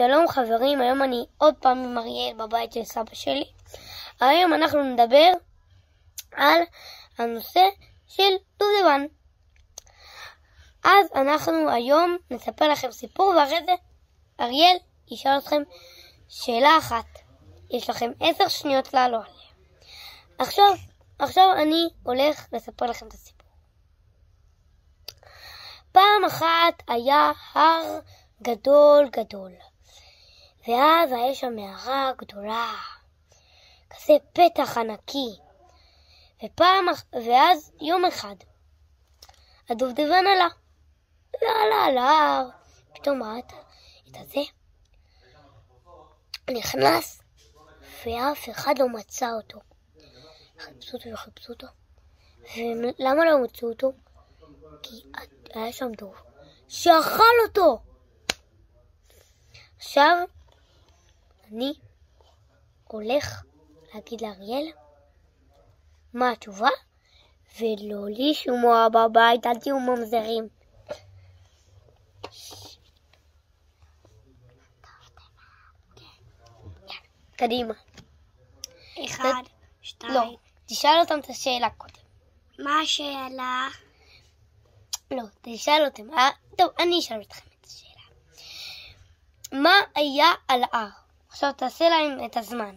שלום חברים, היום אני עוד פעם עם אריאל בבית של סבא שלי. היום אנחנו נדבר על הנושא של דובדבן. אז אנחנו היום נספר לכם סיפור, ואחרי זה אריאל ישאל אתכם שאלה אחת. יש לכם 10 שניות לעלות עליה. עכשיו אני הולך לספר לכם את הסיפור. פעם אחת היה הר גדול, ואז היה שם מערה גדולה, כזה פתח ענקי. ואז יום אחד הדובדבן עלה, פתאום ראה את הזה, נכנס, ואף אחד לא מצא אותו. חיפשו אותו. ולמה לא מצאו אותו? כי היה שם דוב שאכל אותו. עכשיו אני הולך להגיד לאריאל מה התשובה, ולא לשמוע בבית, אל תהיו ממזרים. קדימה. 1, 2. לא, תשאל אותם את השאלה קודם. מה השאלה? לא, תשאל אותם. טוב, אני אשאל אתכם את השאלה. מה היה על ההר? עכשיו תעשה להם את הזמן.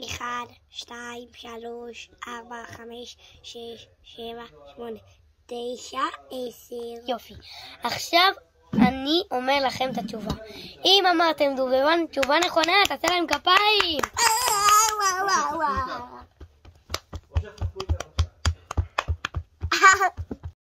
1, 2, 3, 4, 5, 6, 7, 8, 9, 10. יופי. עכשיו אני אומר לכם את התשובה. אם אמרתם דובדבן, תשובה נכונה, תעשה להם כפיים. וואו.